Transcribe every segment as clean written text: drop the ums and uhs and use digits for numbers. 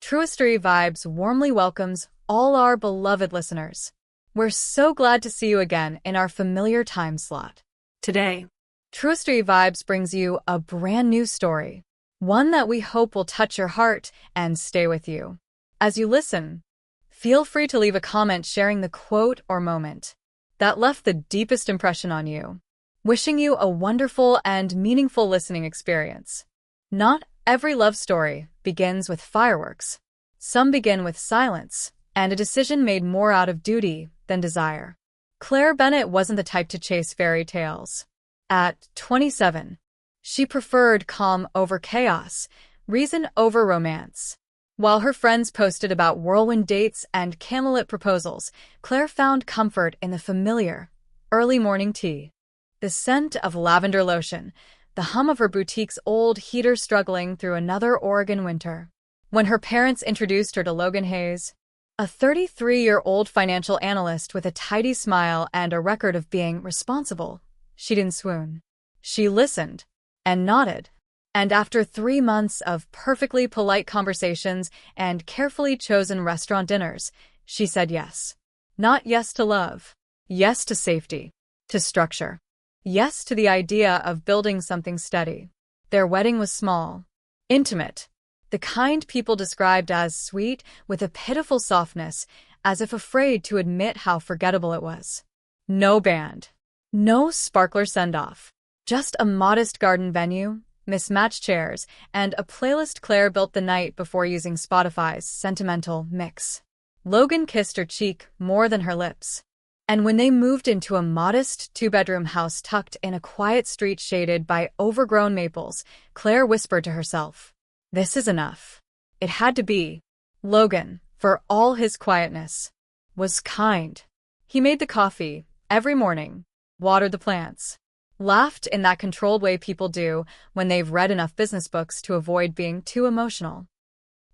Truistory Vibes warmly welcomes all our beloved listeners. We're so glad to see you again in our familiar time slot. Today, Truistory Vibes brings you a brand new story, one that we hope will touch your heart and stay with you. As you listen, feel free to leave a comment sharing the quote or moment that left the deepest impression on you. Wishing you a wonderful and meaningful listening experience. Not every love story begins with fireworks. Some begin with silence and a decision made more out of duty than desire. Claire Bennett wasn't the type to chase fairy tales. At 27, she preferred calm over chaos, reason over romance. While her friends posted about whirlwind dates and candlelit proposals, Claire found comfort in the familiar, early morning tea. The scent of lavender lotion, the hum of her boutique's old heater struggling through another Oregon winter. When her parents introduced her to Logan Hayes, a 33-year-old financial analyst with a tidy smile and a record of being responsible, she didn't swoon. She listened and nodded. And after 3 months of perfectly polite conversations and carefully chosen restaurant dinners, she said yes. Not yes to love. Yes to safety. To structure. Yes to the idea of building something steady. Their wedding was small. Intimate. The kind people described as sweet, with a pitiful softness, as if afraid to admit how forgettable it was. No band. No sparkler send-off. Just a modest garden venue, mismatched chairs, and a playlist Claire built the night before using Spotify's sentimental mix. Logan kissed her cheek more than her lips. And when they moved into a modest 2-bedroom house tucked in a quiet street shaded by overgrown maples, Claire whispered to herself, "This is enough." It had to be. Logan, for all his quietness, was kind. He made the coffee every morning, watered the plants, laughed in that controlled way people do when they've read enough business books to avoid being too emotional.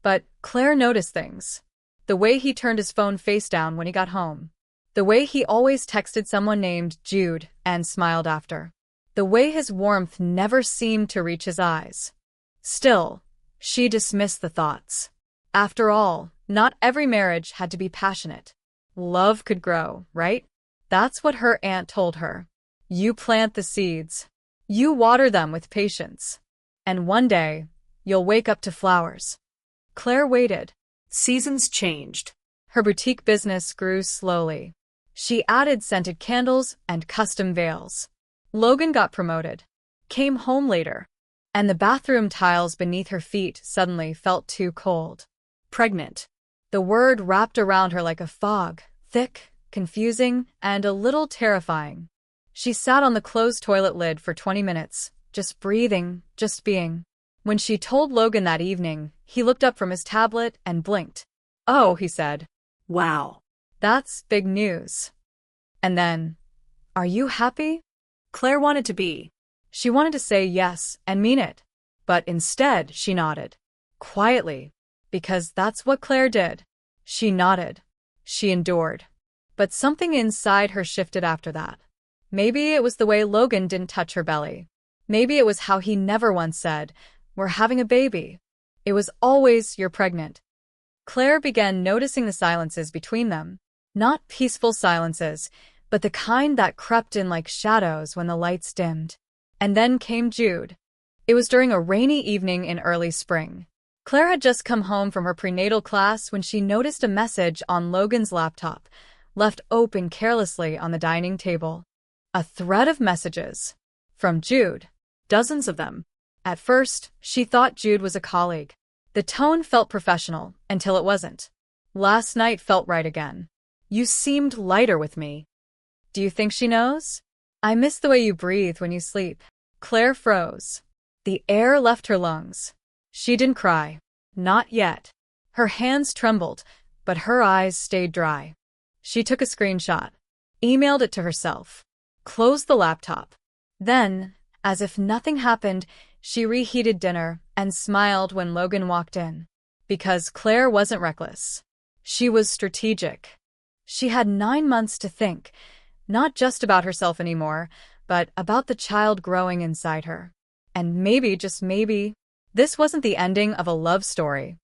But Claire noticed things. The way he turned his phone face down when he got home. The way he always texted someone named Jude and smiled after. The way his warmth never seemed to reach his eyes. Still, she dismissed the thoughts. After all, not every marriage had to be passionate. Love could grow, right? That's what her aunt told her. You plant the seeds. You water them with patience. And one day, you'll wake up to flowers. Claire waited. seasons changed. Her boutique business grew slowly. She added scented candles and custom veils. Logan got promoted. Came home later. And the bathroom tiles beneath her feet suddenly felt too cold. Pregnant. The word wrapped around her like a fog, thick, confusing, and a little terrifying. She sat on the closed toilet lid for 20 minutes, just breathing, just being. When she told Logan that evening, he looked up from his tablet and blinked. "Oh," he said. Wow. "That's big news." And then, "Are you happy?" Claire wanted to be. She wanted to say yes and mean it. But instead, she nodded. Quietly. Because that's what Claire did. She nodded. She endured. But something inside her shifted after that. Maybe it was the way Logan didn't touch her belly. Maybe it was how he never once said, "We're having a baby." It was always, "You're pregnant." Claire began noticing the silences between them. Not peaceful silences, but the kind that crept in like shadows when the lights dimmed. And then came Jude. It was during a rainy evening in early spring. Claire had just come home from her prenatal class when she noticed a message on Logan's laptop, left open carelessly on the dining table. A thread of messages. From Jude. Dozens of them. At first, she thought Jude was a colleague. The tone felt professional, until it wasn't. "Last night felt right again. You seemed lighter with me. Do you think she knows? I miss the way you breathe when you sleep." Claire froze. The air left her lungs. She didn't cry. Not yet. Her hands trembled, but her eyes stayed dry. She took a screenshot. Emailed it to herself. Closed the laptop. Then, as if nothing happened, she reheated dinner and smiled when Logan walked in. Because Claire wasn't reckless. She was strategic. She had 9 months to think, not just about herself anymore, but about the child growing inside her. And maybe, just maybe, this wasn't the ending of a love story.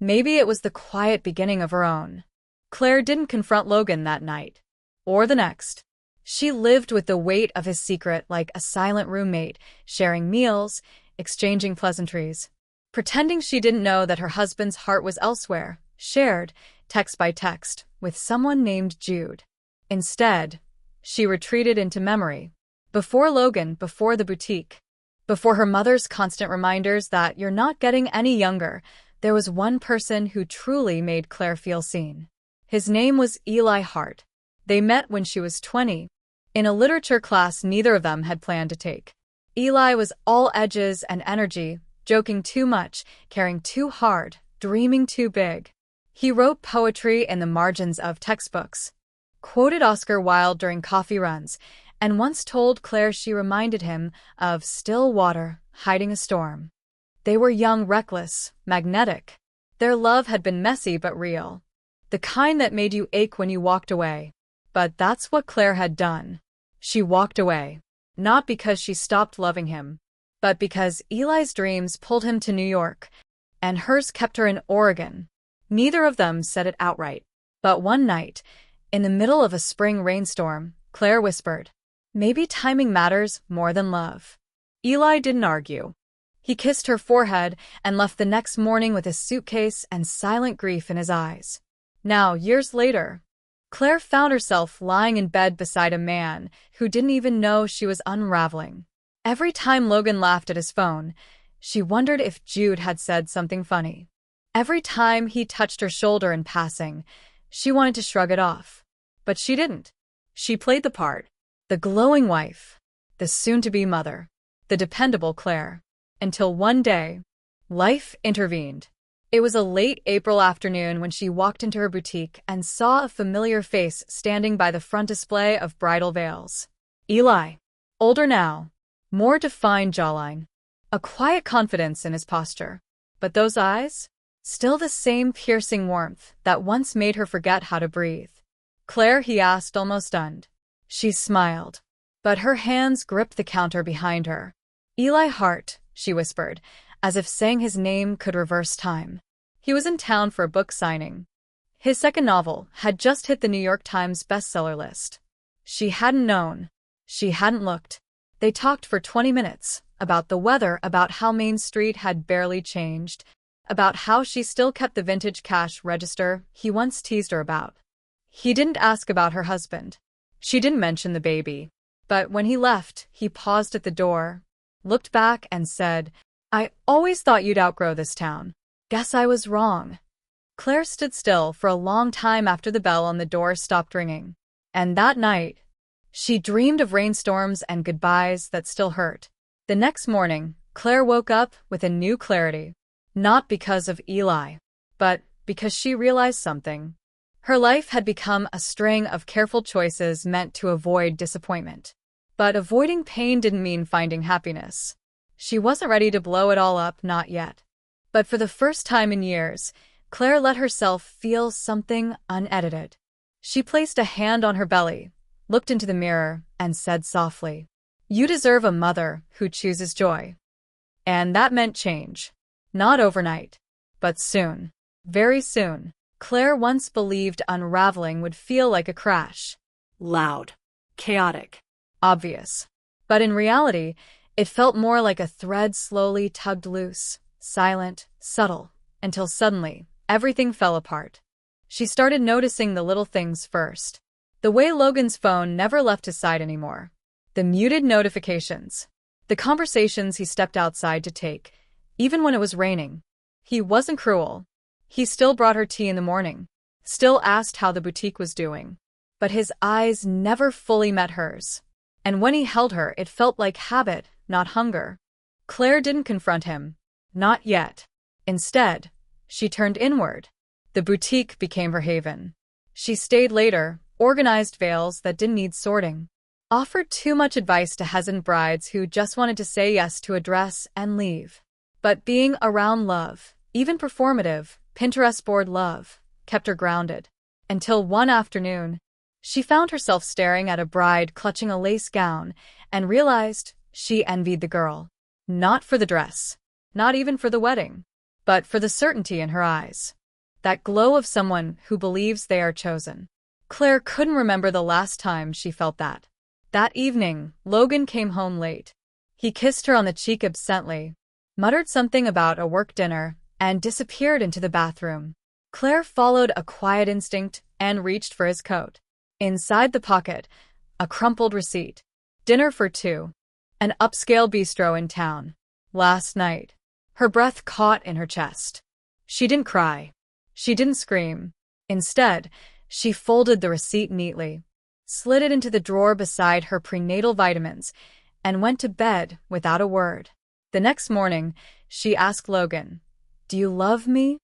Maybe it was the quiet beginning of her own. Claire didn't confront Logan that night. Or the next. She lived with the weight of his secret like a silent roommate, sharing meals, exchanging pleasantries. Pretending she didn't know that her husband's heart was elsewhere, shared, text by text, with someone named Jude. Instead, she retreated into memory. Before Logan, before the boutique, before her mother's constant reminders that you're not getting any younger, there was one person who truly made Claire feel seen. His name was Eli Hart. They met when she was 20, in a literature class neither of them had planned to take. Eli was all edges and energy, joking too much, caring too hard, dreaming too big. He wrote poetry in the margins of textbooks, quoted Oscar Wilde during coffee runs, and once told Claire she reminded him of still water hiding a storm. They were young, reckless, magnetic. Their love had been messy but real. The kind that made you ache when you walked away. But that's what Claire had done. She walked away. Not because she stopped loving him, but because Eli's dreams pulled him to New York, and hers kept her in Oregon. Neither of them said it outright. But one night, in the middle of a spring rainstorm, Claire whispered, "Maybe timing matters more than love." Eli didn't argue. He kissed her forehead and left the next morning with a suitcase and silent grief in his eyes. Now, years later, Claire found herself lying in bed beside a man who didn't even know she was unraveling. Every time Logan laughed at his phone, she wondered if Jude had said something funny. Every time he touched her shoulder in passing, she wanted to shrug it off. But she didn't. She played the part. The glowing wife. The soon-to-be mother. The dependable Claire. Until one day, life intervened. It was a late April afternoon when she walked into her boutique and saw a familiar face standing by the front display of bridal veils. Eli. Older now. More defined jawline. A quiet confidence in his posture. But those eyes? Still the same piercing warmth that once made her forget how to breathe. "Claire?" he asked, almost stunned. She smiled. But her hands gripped the counter behind her. "Eli Hart," she whispered, as if saying his name could reverse time. He was in town for a book signing. His second novel had just hit the New York Times bestseller list. She hadn't known. She hadn't looked. They talked for 20 minutes, about the weather, about how Main Street had barely changed, about how she still kept the vintage cash register he once teased her about. He didn't ask about her husband. She didn't mention the baby. But when he left, he paused at the door, looked back and said, "I always thought you'd outgrow this town. Guess I was wrong." Claire stood still for a long time after the bell on the door stopped ringing. And that night, she dreamed of rainstorms and goodbyes that still hurt. The next morning, Claire woke up with a new clarity. Not because of Eli, but because she realized something. Her life had become a string of careful choices meant to avoid disappointment. But avoiding pain didn't mean finding happiness. She wasn't ready to blow it all up, not yet. But for the first time in years, Claire let herself feel something unedited. She placed a hand on her belly, looked into the mirror, and said softly, "You deserve a mother who chooses joy." And that meant change. Not overnight, but soon. Very soon. Claire once believed unraveling would feel like a crash. Loud. Chaotic. Obvious. But in reality, it felt more like a thread slowly tugged loose, silent, subtle, until suddenly, everything fell apart. She started noticing the little things first. The way Logan's phone never left his side anymore. The muted notifications. The conversations he stepped outside to take, even when it was raining. He wasn't cruel. He still brought her tea in the morning, still asked how the boutique was doing. But his eyes never fully met hers. And when he held her, it felt like habit, not hunger. Claire didn't confront him. Not yet. Instead, she turned inward. The boutique became her haven. She stayed later, organized veils that didn't need sorting, offered too much advice to hesitant brides who just wanted to say yes to a dress and leave. But being around love, even performative, Pinterest board love, kept her grounded. Until one afternoon, she found herself staring at a bride clutching a lace gown and realized she envied the girl. Not for the dress, not even for the wedding, but for the certainty in her eyes. That glow of someone who believes they are chosen. Claire couldn't remember the last time she felt that. That evening, Logan came home late. He kissed her on the cheek absently, muttered something about a work dinner, and disappeared into the bathroom. Claire followed a quiet instinct and reached for his coat. Inside the pocket, a crumpled receipt. Dinner for two. An upscale bistro in town. Last night. Her breath caught in her chest. She didn't cry. She didn't scream. Instead, she folded the receipt neatly, slid it into the drawer beside her prenatal vitamins, and went to bed without a word. The next morning, she asked Logan, "Do you love me?"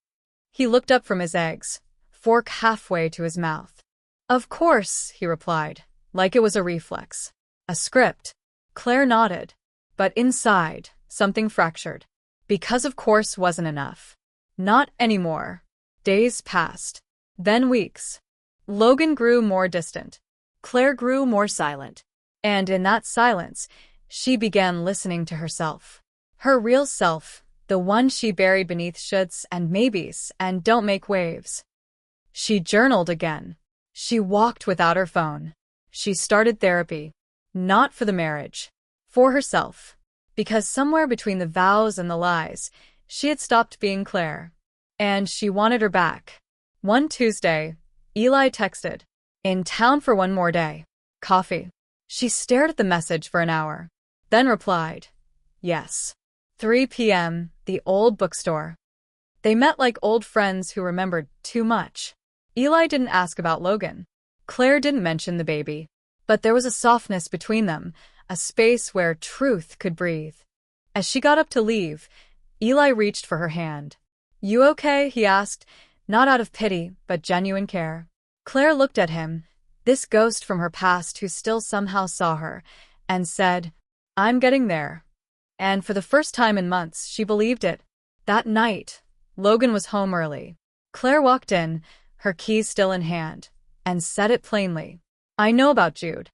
He looked up from his eggs, fork halfway to his mouth. "Of course," he replied, like it was a reflex. A script. Claire nodded. But inside, something fractured. Because of course wasn't enough. Not anymore. Days passed. Then weeks. Logan grew more distant. Claire grew more silent. And in that silence, she began listening to herself. Her real self, the one she buried beneath shoulds and maybes and don't make waves. She journaled again. She walked without her phone. She started therapy. Not for the marriage. For herself. Because somewhere between the vows and the lies, she had stopped being Claire. And she wanted her back. One Tuesday, Eli texted, "In town for one more day. Coffee." She stared at the message for an hour, then replied, "Yes." 3 p.m., the old bookstore. They met like old friends who remembered too much. Eli didn't ask about Logan. Claire didn't mention the baby. But there was a softness between them, a space where truth could breathe. As she got up to leave, Eli reached for her hand. "You okay?" he asked, not out of pity, but genuine care. Claire looked at him, this ghost from her past who still somehow saw her, and said, "I'm getting there." And for the first time in months, she believed it. That night, Logan was home early. Claire walked in, her keys still in hand, and said it plainly. "I know about Jude."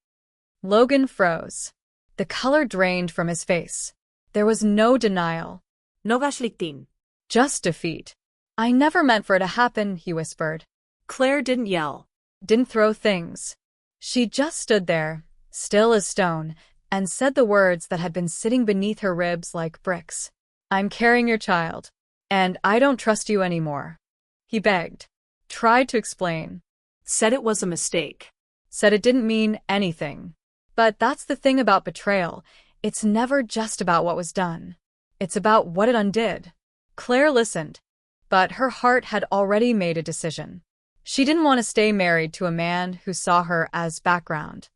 Logan froze. The color drained from his face. There was no denial. No gashliktin. Just defeat. "I never meant for it to happen," he whispered. Claire didn't yell. Didn't throw things. She just stood there, still as stone, and said the words that had been sitting beneath her ribs like bricks. "I'm carrying your child. And I don't trust you anymore." He begged. Tried to explain. Said it was a mistake. Said it didn't mean anything. But that's the thing about betrayal. It's never just about what was done. It's about what it undid. Claire listened. But her heart had already made a decision. She didn't want to stay married to a man who saw her as background.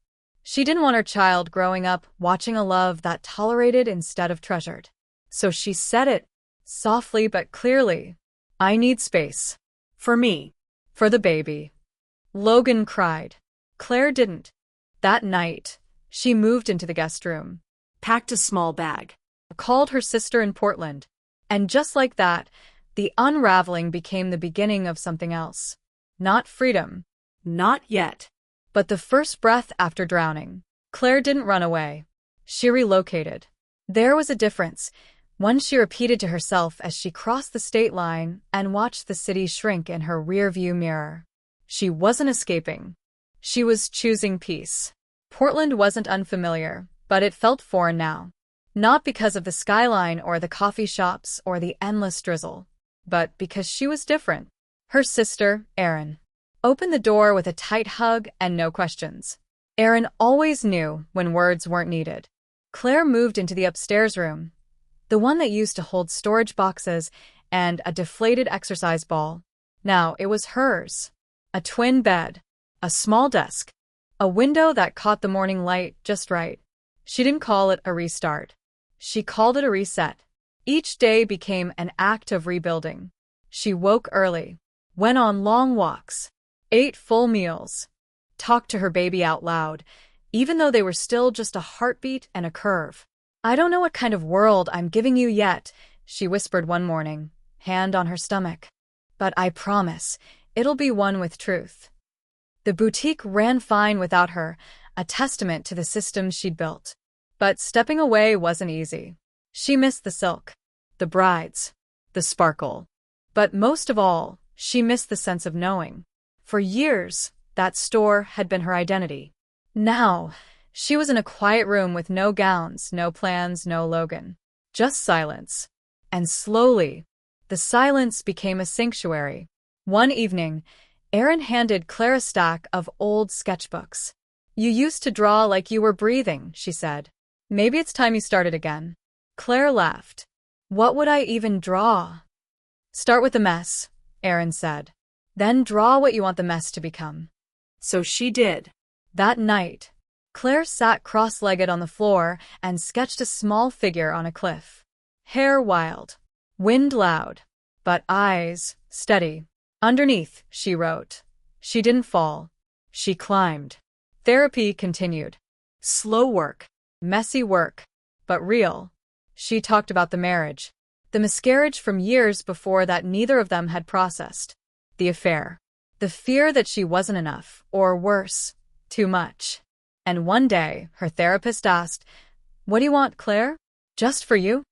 She didn't want her child growing up watching a love that tolerated instead of treasured. So she said it, softly but clearly. "I need space. For me. For the baby." Logan cried. Claire didn't. That night, she moved into the guest room. Packed a small bag. Called her sister in Portland. And just like that, the unraveling became the beginning of something else. Not freedom. Not yet. But the first breath after drowning. Claire didn't run away. She relocated. There was a difference, one she repeated to herself as she crossed the state line and watched the city shrink in her rearview mirror. She wasn't escaping. She was choosing peace. Portland wasn't unfamiliar, but it felt foreign now. Not because of the skyline or the coffee shops or the endless drizzle, but because she was different. Her sister, Erin, opened the door with a tight hug and no questions. Erin always knew when words weren't needed. Claire moved into the upstairs room, the one that used to hold storage boxes and a deflated exercise ball. Now it was hers. A twin bed, a small desk, a window that caught the morning light just right. She didn't call it a restart. She called it a reset. Each day became an act of rebuilding. She woke early, went on long walks, ate full meals, talked to her baby out loud, even though they were still just a heartbeat and a curve. "I don't know what kind of world I'm giving you yet," she whispered one morning, hand on her stomach. "But I promise, it'll be one with truth." The boutique ran fine without her, a testament to the system she'd built. But stepping away wasn't easy. She missed the silk, the brides, the sparkle. But most of all, she missed the sense of knowing. For years, that store had been her identity. Now, she was in a quiet room with no gowns, no plans, no Logan. Just silence. And slowly, the silence became a sanctuary. One evening, Erin handed Claire a stack of old sketchbooks. "You used to draw like you were breathing," she said. "Maybe it's time you started again." Claire laughed. "What would I even draw?" "Start with the mess," Erin said. "Then draw what you want the mess to become." So she did. That night, Claire sat cross-legged on the floor and sketched a small figure on a cliff. Hair wild, wind loud, but eyes steady. Underneath, she wrote. She didn't fall. She climbed. Therapy continued. Slow work, messy work, but real. She talked about the marriage, the miscarriage from years before that neither of them had processed, the affair, the fear that she wasn't enough, or worse, too much. And one day, her therapist asked, "What do you want, Claire? Just for you?"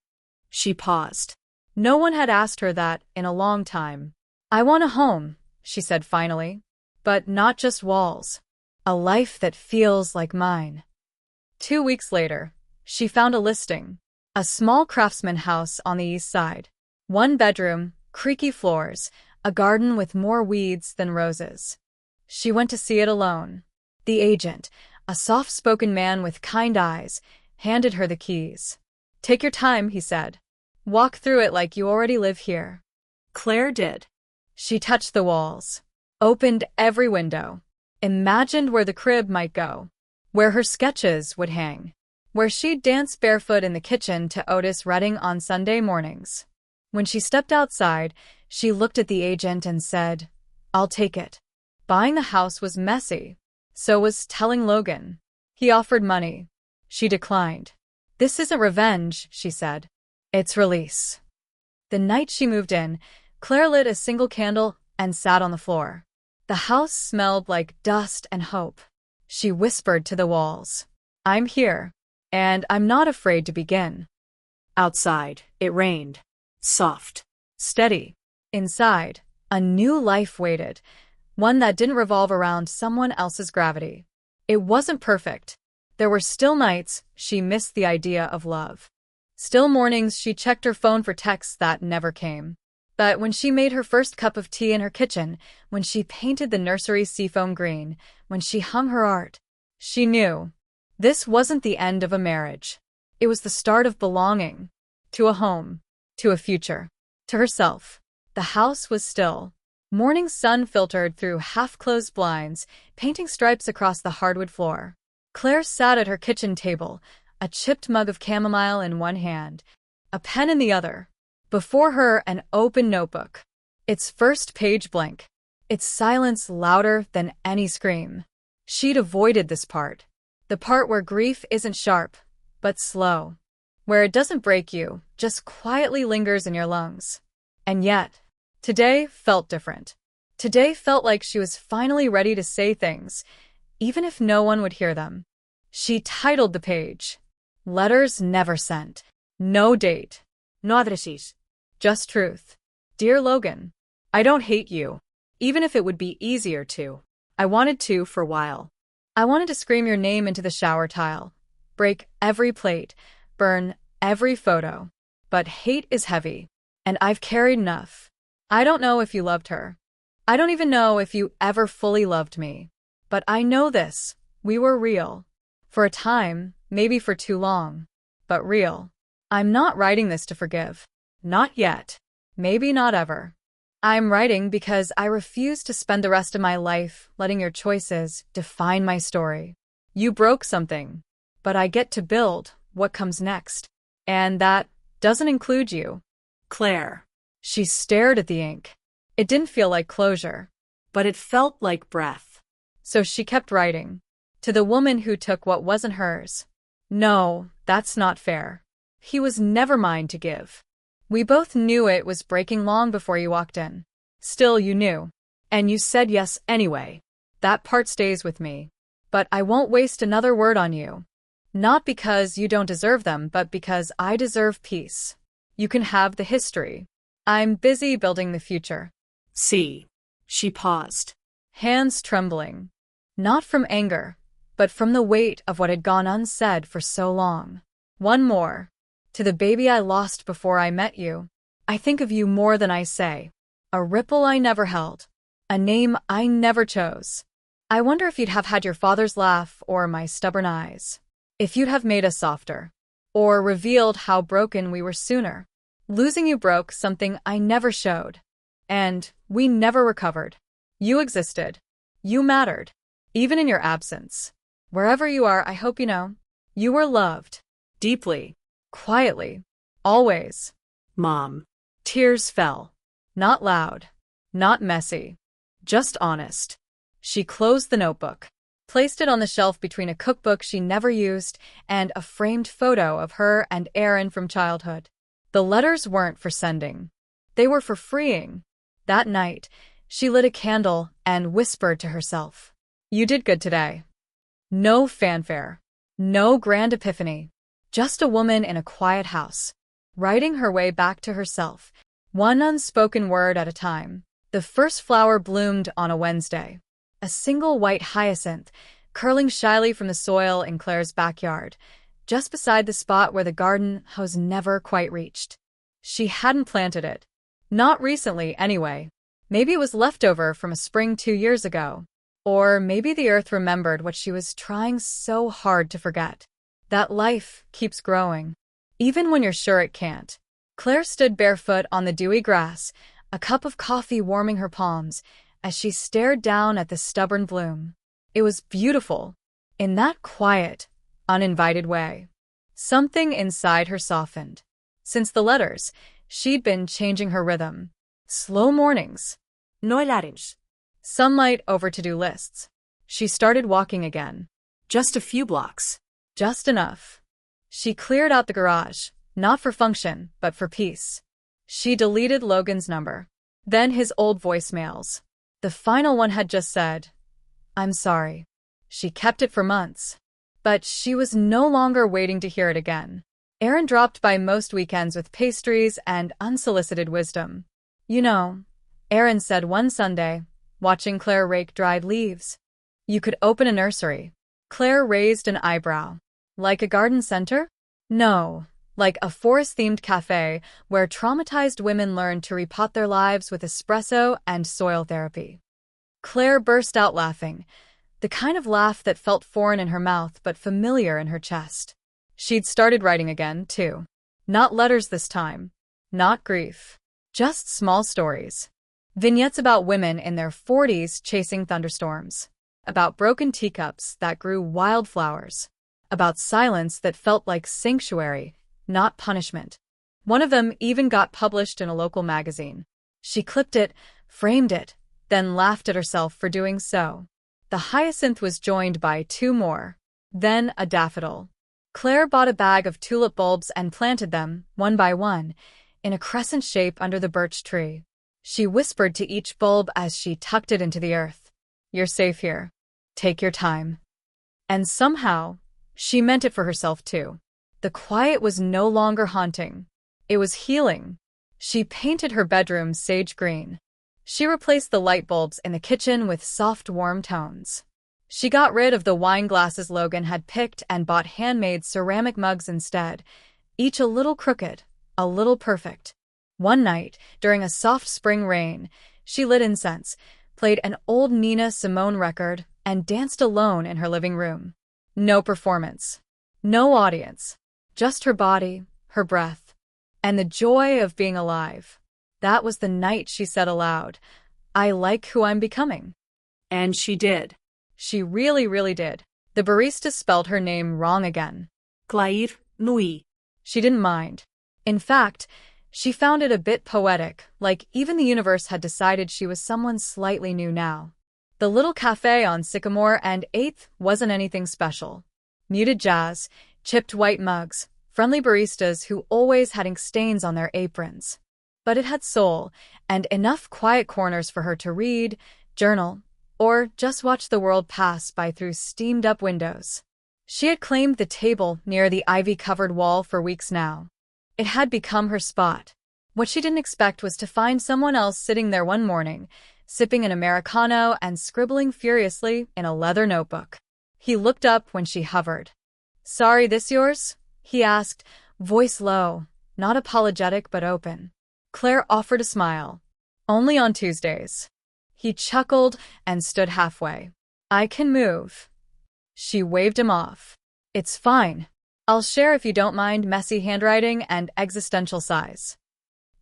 She paused. No one had asked her that in a long time. "I want a home," she said finally. "But not just walls. A life that feels like mine." 2 weeks later, she found a listing. A small craftsman house on the east side. 1 bedroom, creaky floors, a garden with more weeds than roses. She went to see it alone. The agent, a soft-spoken man with kind eyes, handed her the keys. "Take your time," he said. "Walk through it like you already live here." Claire did. She touched the walls, opened every window, imagined where the crib might go, where her sketches would hang, where she'd dance barefoot in the kitchen to Otis Redding on Sunday mornings. When she stepped outside, she looked at the agent and said, "I'll take it." Buying the house was messy. So was telling Logan. He offered money. She declined. "This isn't revenge," she said. "It's release." The night she moved in, Claire lit a single candle and sat on the floor. The house smelled like dust and hope. She whispered to the walls, "I'm here, and I'm not afraid to begin." Outside, it rained. Soft. Steady. Inside, a new life waited, one that didn't revolve around someone else's gravity. It wasn't perfect. There were still nights she missed the idea of love. Still mornings she checked her phone for texts that never came. But when she made her first cup of tea in her kitchen, when she painted the nursery seafoam green, when she hung her art, she knew this wasn't the end of a marriage. It was the start of belonging. To a home. To a future. To herself. The house was still. Morning sun filtered through half-closed blinds, painting stripes across the hardwood floor. Claire sat at her kitchen table, a chipped mug of chamomile in one hand, a pen in the other. Before her, an open notebook. Its first page blank. Its silence louder than any scream. She'd avoided this part. The part where grief isn't sharp, but slow. Where it doesn't break you, just quietly lingers in your lungs. And yet, today felt different. Today felt like she was finally ready to say things, even if no one would hear them. She titled the page, "Letters Never Sent." No date. No addresses. Just truth. "Dear Logan, I don't hate you, even if it would be easier to. I wanted to for a while. I wanted to scream your name into the shower tile, break every plate, burn every photo. But hate is heavy, and I've carried enough. I don't know if you loved her. I don't even know if you ever fully loved me. But I know this, we were real. For a time, maybe for too long, but real. I'm not writing this to forgive. Not yet. Maybe not ever. I'm writing because I refuse to spend the rest of my life letting your choices define my story. You broke something, but I get to build what comes next. And that doesn't include you." Claire. She stared at the ink. It didn't feel like closure. But it felt like breath. So she kept writing. To the woman who took what wasn't hers. "No, that's not fair. He was never mine to give. We both knew it was breaking long before you walked in. Still, you knew. And you said yes anyway. That part stays with me. But I won't waste another word on you. Not because you don't deserve them, but because I deserve peace. You can have the history. I'm busy building the future. See. She paused. Hands trembling. Not from anger, but from the weight of what had gone unsaid for so long. One more. To the baby I lost before I met you. I think of you more than I say. A ripple I never held. A name I never chose. I wonder if you'd have had your father's laugh or my stubborn eyes. If you'd have made us softer. Or revealed how broken we were sooner. Losing you broke something I never showed. And we never recovered. You existed. You mattered. Even in your absence. Wherever you are, I hope you know. You were loved. Deeply. Quietly. Always. Mom. Tears fell. Not loud. Not messy. Just honest. She closed the notebook. Placed it on the shelf between a cookbook she never used and a framed photo of her and Aaron from childhood. The letters weren't for sending. They were for freeing. That night, she lit a candle and whispered to herself, "You did good today." No fanfare. No grand epiphany. Just a woman in a quiet house, writing her way back to herself, one unspoken word at a time. The first flower bloomed on a Wednesday. A single white hyacinth, curling shyly from the soil in Claire's backyard, just beside the spot where the garden hose never quite reached. She hadn't planted it. Not recently, anyway. Maybe it was leftover from a spring 2 years ago. Or maybe the earth remembered what she was trying so hard to forget. That life keeps growing, even when you're sure it can't. Claire stood barefoot on the dewy grass, a cup of coffee warming her palms, as she stared down at the stubborn bloom. It was beautiful, in that quiet, uninvited way. Something inside her softened. Since the letters, she'd been changing her rhythm. Slow mornings. Noilarens. Sunlight over to-do lists. She started walking again. Just a few blocks. Just enough. She cleared out the garage, not for function, but for peace. She deleted Logan's number. Then his old voicemails. The final one had just said, "I'm sorry." She kept it for months. But she was no longer waiting to hear it again. Aaron dropped by most weekends with pastries and unsolicited wisdom. "You know," Aaron said one Sunday, watching Claire rake dried leaves, "you could open a nursery." Claire raised an eyebrow. Like a garden center? No, like a forest-themed cafe where traumatized women learn to repot their lives with espresso and soil therapy. Claire burst out laughing, the kind of laugh that felt foreign in her mouth but familiar in her chest. She'd started writing again, too. Not letters this time. Not grief. Just small stories. Vignettes about women in their 40s chasing thunderstorms. About broken teacups that grew wildflowers. About silence that felt like sanctuary, not punishment. One of them even got published in a local magazine. She clipped it, framed it, then laughed at herself for doing so. The hyacinth was joined by 2 more. Then a daffodil. Claire bought a bag of tulip bulbs and planted them, one by one, in a crescent shape under the birch tree. She whispered to each bulb as she tucked it into the earth, "You're safe here. Take your time." And somehow, she meant it for herself too. The quiet was no longer haunting. It was healing. She painted her bedroom sage green. She replaced the light bulbs in the kitchen with soft, warm tones. She got rid of the wine glasses Logan had picked and bought handmade ceramic mugs instead, each a little crooked, a little perfect. One night, during a soft spring rain, she lit incense, played an old Nina Simone record, and danced alone in her living room. No performance. No audience. Just her body, her breath, and the joy of being alive. That was the night she said aloud, "I like who I'm becoming." And she did. She really, really did. The barista spelled her name wrong again. Claire Nui. She didn't mind. In fact, she found it a bit poetic, like even the universe had decided she was someone slightly new now. The little cafe on Sycamore and 8th wasn't anything special. Muted jazz, chipped white mugs, friendly baristas who always had ink stains on their aprons. But it had soul, and enough quiet corners for her to read, journal, or just watch the world pass by through steamed-up windows. She had claimed the table near the ivy-covered wall for weeks now. It had become her spot. What she didn't expect was to find someone else sitting there one morning, sipping an Americano and scribbling furiously in a leather notebook. He looked up when she hovered. "Sorry, this yours?" he asked, voice low, not apologetic but open. Claire offered a smile. "Only on Tuesdays." He chuckled and stood halfway. "I can move." She waved him off. "It's fine. I'll share if you don't mind messy handwriting and existential sighs."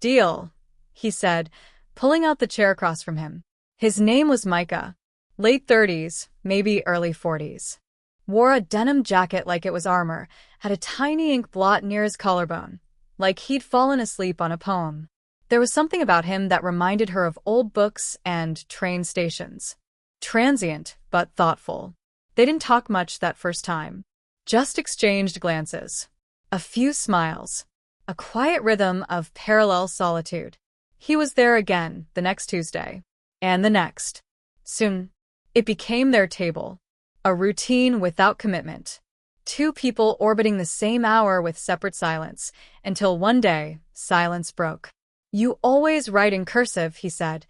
"Deal," he said, pulling out the chair across from him. His name was Micah. Late 30s, maybe early 40s. Wore a denim jacket like it was armor, had a tiny ink blot near his collarbone, like he'd fallen asleep on a poem. There was something about him that reminded her of old books and train stations. Transient, but thoughtful. They didn't talk much that first time. Just exchanged glances. A few smiles. A quiet rhythm of parallel solitude. He was there again the next Tuesday. And the next. Soon, it became their table. A routine without commitment. Two people orbiting the same hour with separate silence, until one day, silence broke. "You always write in cursive," he said,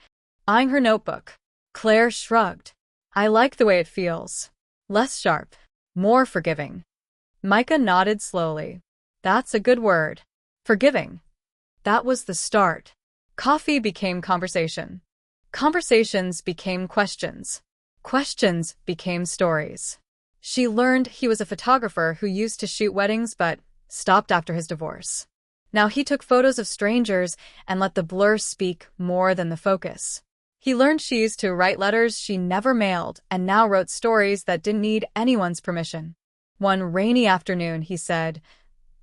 eyeing her notebook. Claire shrugged. "I like the way it feels. Less sharp. More forgiving." Micah nodded slowly. "That's a good word. Forgiving." That was the start. Coffee became conversation. Conversations became questions. Questions became stories. She learned he was a photographer who used to shoot weddings but stopped after his divorce. Now he took photos of strangers and let the blur speak more than the focus. He learned she used to write letters she never mailed and now wrote stories that didn't need anyone's permission. One rainy afternoon, he said,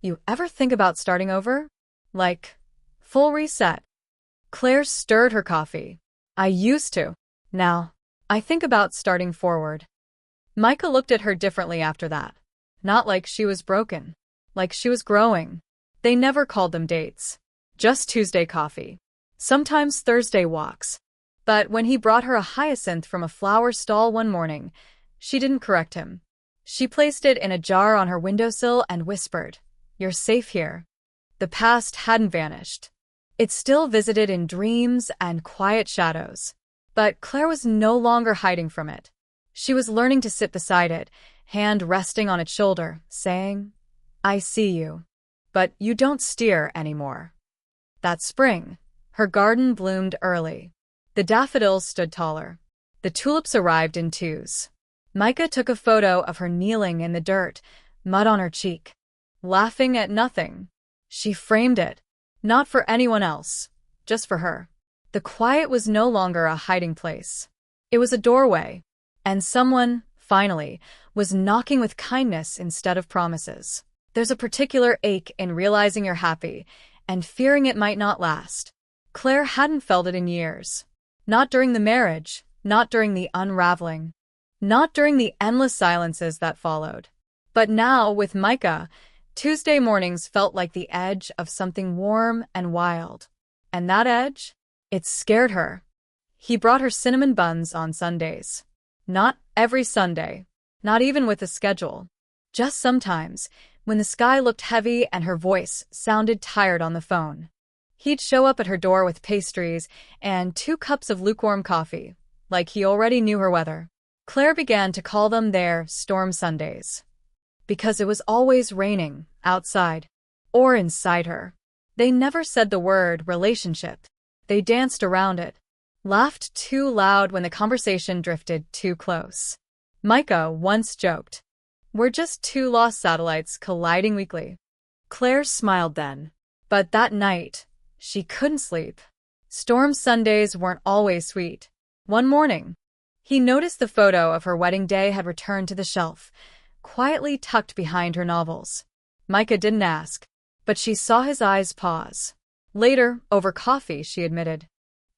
"You ever think about starting over? Like, full reset?" Claire stirred her coffee. "I used to. Now, I think about starting forward." Micah looked at her differently after that. Not like she was broken. Like she was growing. They never called them dates. Just Tuesday coffee. Sometimes Thursday walks. But when he brought her a hyacinth from a flower stall one morning, she didn't correct him. She placed it in a jar on her windowsill and whispered, "You're safe here." The past hadn't vanished. It still visited in dreams and quiet shadows. But Claire was no longer hiding from it. She was learning to sit beside it, hand resting on its shoulder, saying, "I see you. But you don't steer anymore." That spring, her garden bloomed early. The daffodils stood taller. The tulips arrived in twos. Micah took a photo of her kneeling in the dirt, mud on her cheek, laughing at nothing. She framed it, not for anyone else, just for her. The quiet was no longer a hiding place. It was a doorway, and someone, finally, was knocking with kindness instead of promises. There's a particular ache in realizing you're happy and fearing it might not last. Claire hadn't felt it in years. Not during the marriage, not during the unraveling, not during the endless silences that followed. But now, with Micah, Tuesday mornings felt like the edge of something warm and wild. And that edge? It scared her. He brought her cinnamon buns on Sundays. Not every Sunday, not even with a schedule. Just sometimes, when the sky looked heavy and her voice sounded tired on the phone. He'd show up at her door with pastries and 2 cups of lukewarm coffee, like he already knew her weather. Claire began to call them their storm Sundays. Because it was always raining, outside, or inside her. They never said the word relationship. They danced around it, laughed too loud when the conversation drifted too close. Micah once joked, "We're just 2 lost satellites colliding weekly." Claire smiled then. But that night, she couldn't sleep. Storm Sundays weren't always sweet. One morning, he noticed the photo of her wedding day had returned to the shelf, quietly tucked behind her novels. Micah didn't ask, but she saw his eyes pause. Later, over coffee, she admitted,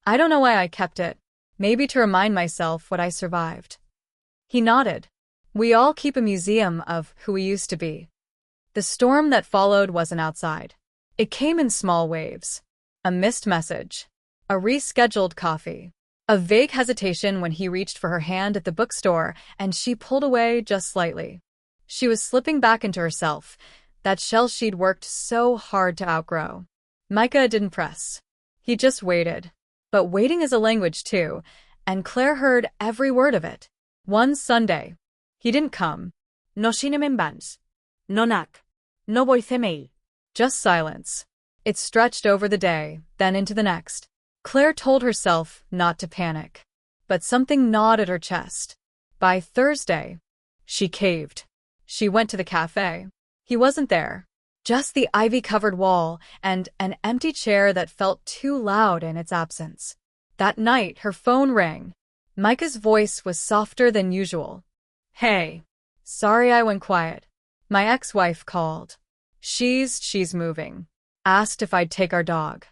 "I don't know why I kept it. Maybe to remind myself what I survived." He nodded. We all keep a museum of who we used to be. The storm that followed wasn't outside. It came in small waves. A missed message. A rescheduled coffee. A vague hesitation when he reached for her hand at the bookstore and she pulled away just slightly. She was slipping back into herself, that shell she'd worked so hard to outgrow. Micah didn't press. He just waited. But waiting is a language too, and Claire heard every word of it. One Sunday. He didn't come. No sinemembans. No nak. No voicemail. Just silence. It stretched over the day, then into the next. Claire told herself not to panic. But something gnawed at her chest. By Thursday, she caved. She went to the cafe. He wasn't there. Just the ivy-covered wall and an empty chair that felt too loud in its absence. That night, her phone rang. Micah's voice was softer than usual. Hey. Sorry I went quiet. My ex-wife called. She's moving. Asked if I'd take our dog.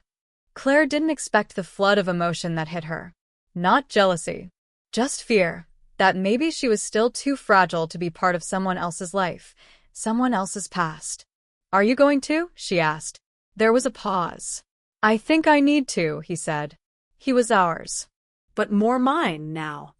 Claire didn't expect the flood of emotion that hit her. Not jealousy. Just fear. That maybe she was still too fragile to be part of someone else's life. Someone else's past. Are you going to? She asked. There was a pause. I think I need to, he said. He was ours. But more mine now.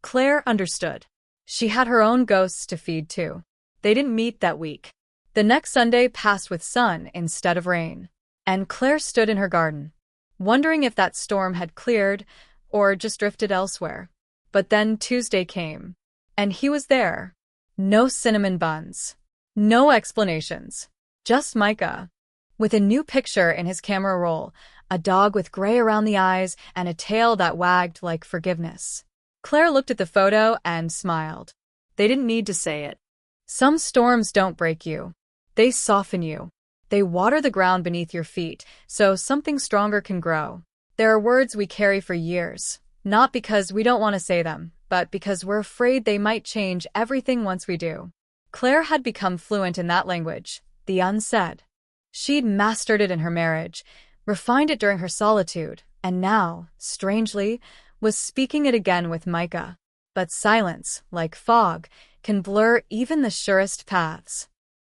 Claire understood. She had her own ghosts to feed too. They didn't meet that week. The next Sunday passed with sun instead of rain. And Claire stood in her garden, wondering if that storm had cleared or just drifted elsewhere. But then Tuesday came. And he was there. No cinnamon buns. No explanations. Just Micah. With a new picture in his camera roll, a dog with gray around the eyes and a tail that wagged like forgiveness. Claire looked at the photo and smiled. They didn't need to say it. Some storms don't break you. They soften you. They water the ground beneath your feet, so something stronger can grow. There are words we carry for years, not because we don't want to say them, but because we're afraid they might change everything once we do. Claire had become fluent in that language, the unsaid. She'd mastered it in her marriage, refined it during her solitude, and now, strangely, was speaking it again with Micah. But silence, like fog, can blur even the surest paths.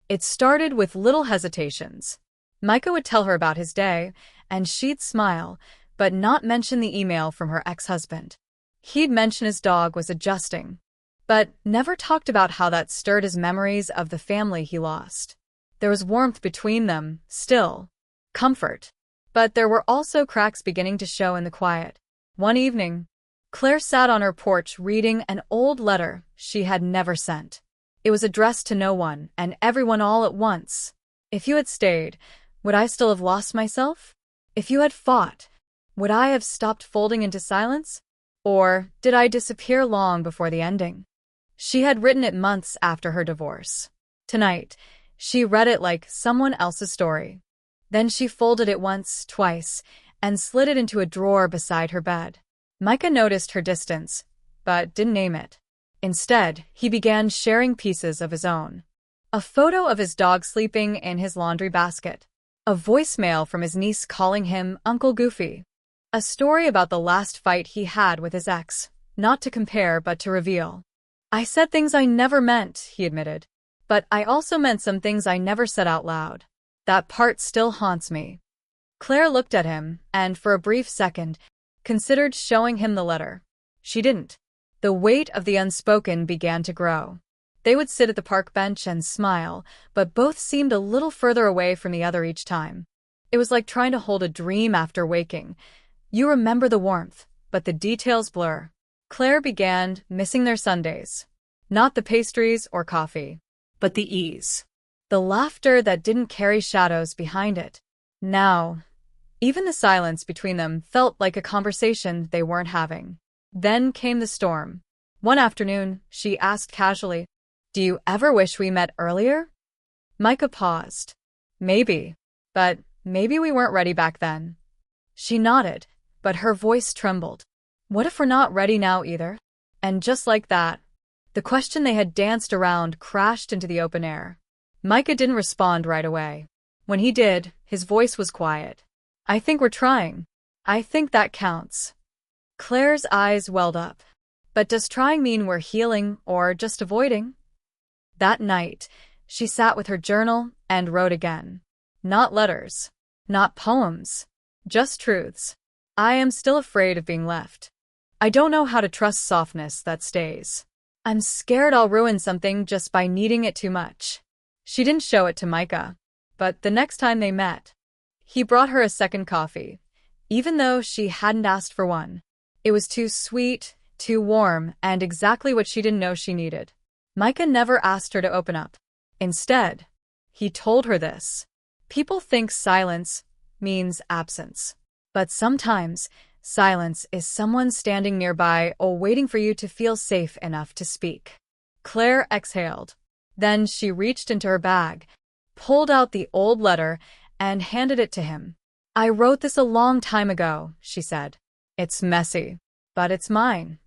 It started with little hesitations. Micah would tell her about his day, and she'd smile, but not mention the email from her ex-husband. He'd mention his dog was adjusting, but never talked about how that stirred his memories of the family he lost. There was warmth between them, still. Comfort. But there were also cracks beginning to show in the quiet. One evening, Claire sat on her porch reading an old letter she had never sent. It was addressed to no one and everyone all at once. If you had stayed, would I still have lost myself? If you had fought, would I have stopped folding into silence? Or did I disappear long before the ending? She had written it months after her divorce. Tonight, she read it like someone else's story. Then she folded it once, twice, and slid it into a drawer beside her bed. Micah noticed her distance, but didn't name it. Instead, he began sharing pieces of his own. A photo of his dog sleeping in his laundry basket. A voicemail from his niece calling him Uncle Goofy. A story about the last fight he had with his ex, not to compare but to reveal. I said things I never meant, he admitted. But I also meant some things I never said out loud. That part still haunts me. Claire looked at him, and for a brief second, considered showing him the letter. She didn't. The weight of the unspoken began to grow. They would sit at the park bench and smile, but both seemed a little further away from the other each time. It was like trying to hold a dream after waking. You remember the warmth, but the details blur. Claire began missing their Sundays. Not the pastries or coffee, but the ease. The laughter that didn't carry shadows behind it. Now, even the silence between them felt like a conversation they weren't having. Then came the storm. One afternoon, she asked casually, "Do you ever wish we met earlier?" Micah paused. Maybe. But maybe we weren't ready back then. She nodded, but her voice trembled. What if we're not ready now either? And just like that, the question they had danced around crashed into the open air. Micah didn't respond right away. When he did, his voice was quiet. I think we're trying. I think that counts. Claire's eyes welled up. But does trying mean we're healing or just avoiding? That night, she sat with her journal and wrote again. Not letters. Not poems. Just truths. I am still afraid of being left. I don't know how to trust softness that stays. I'm scared I'll ruin something just by needing it too much. She didn't show it to Micah. But the next time they met, He brought her a second coffee, even though she hadn't asked for one. It was too sweet, too warm, and exactly what she didn't know she needed. Micah never asked her to open up. Instead, he told her this. People think silence means absence. But sometimes, silence is someone standing nearby or waiting for you to feel safe enough to speak. Claire exhaled. Then she reached into her bag, pulled out the old letter, and handed it to him. I wrote this a long time ago, she said. It's messy, but it's mine.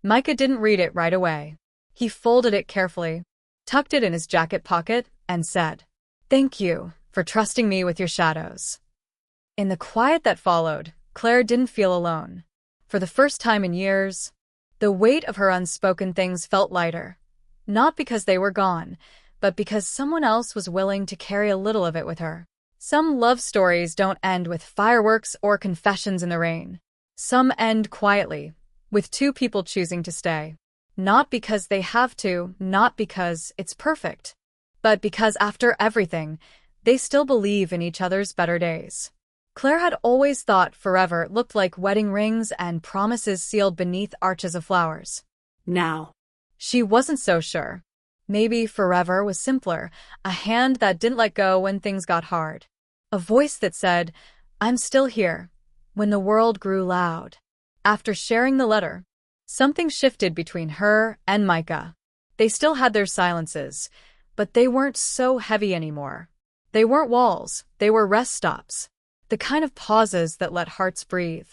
Micah didn't read it right away. He folded it carefully, tucked it in his jacket pocket, and said, Thank you for trusting me with your shadows. In the quiet that followed, Claire didn't feel alone. For the first time in years, the weight of her unspoken things felt lighter. Not because they were gone, but because someone else was willing to carry a little of it with her. Some love stories don't end with fireworks or confessions in the rain. Some end quietly, with two people choosing to stay. Not because they have to, not because it's perfect, but because after everything, they still believe in each other's better days. Claire had always thought forever looked like wedding rings and promises sealed beneath arches of flowers. Now. She wasn't so sure. Maybe forever was simpler, a hand that didn't let go when things got hard. A voice that said, I'm still here, when the world grew loud. After sharing the letter, something shifted between her and Micah. They still had their silences, but they weren't so heavy anymore. They weren't walls, they were rest stops. The kind of pauses that let hearts breathe.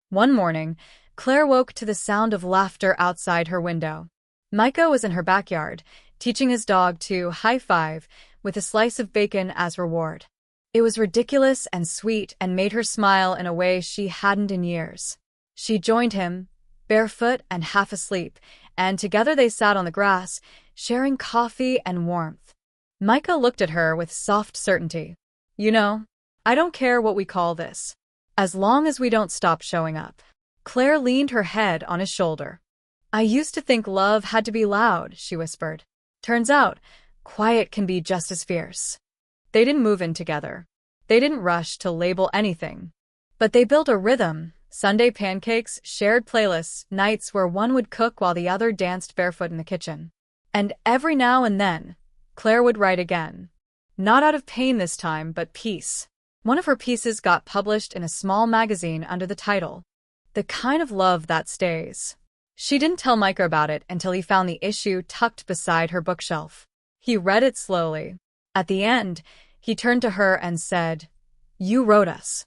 One morning, Claire woke to the sound of laughter outside her window. Micah was in her backyard, teaching his dog to high-five with a slice of bacon as reward. It was ridiculous and sweet and made her smile in a way she hadn't in years. She joined him, barefoot and half asleep, and together they sat on the grass, sharing coffee and warmth. Micah looked at her with soft certainty. You know, I don't care what we call this, as long as we don't stop showing up. Claire leaned her head on his shoulder. I used to think love had to be loud, she whispered. Turns out, quiet can be just as fierce. They didn't move in together. They didn't rush to label anything. But they built a rhythm, Sunday pancakes, shared playlists, nights where one would cook while the other danced barefoot in the kitchen. And every now and then, Claire would write again. Not out of pain this time, but peace. One of her pieces got published in a small magazine under the title, The Kind of Love That Stays. She didn't tell Micah about it until he found the issue tucked beside her bookshelf. He read it slowly. At the end, he turned to her and said, You wrote us.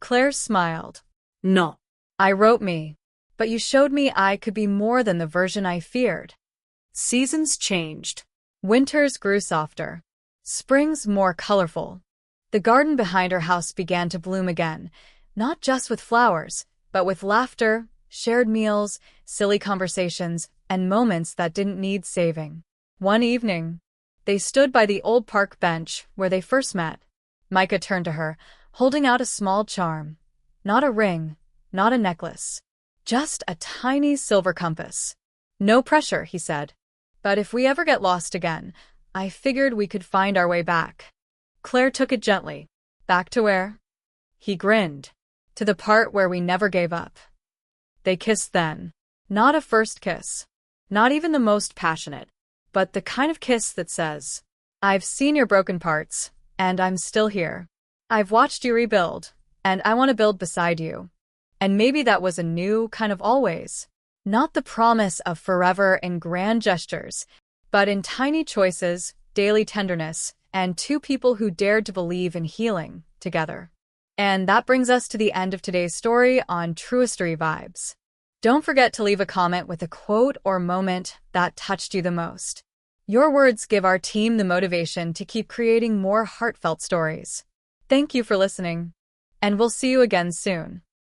Claire smiled. No. I wrote me, but you showed me I could be more than the version I feared. Seasons changed. Winters grew softer. Springs more colorful. The garden behind her house began to bloom again, not just with flowers, but with laughter, shared meals, silly conversations, and moments that didn't need saving. One evening, they stood by the old park bench where they first met. Micah turned to her, holding out a small charm. Not a ring, not a necklace. Just a tiny silver compass. No pressure, he said. But if we ever get lost again, I figured we could find our way back. Claire took it gently. Back to where? He grinned. To the part where we never gave up. They kissed then. Not a first kiss. Not even the most passionate. But the kind of kiss that says, I've seen your broken parts, and I'm still here. I've watched you rebuild, and I want to build beside you. And maybe that was a new kind of always. Not the promise of forever in grand gestures, but in tiny choices, daily tenderness, and two people who dared to believe in healing together. And that brings us to the end of today's story on Truistery Vibes. Don't forget to leave a comment with a quote or moment that touched you the most. Your words give our team the motivation to keep creating more heartfelt stories. Thank you for listening, and we'll see you again soon.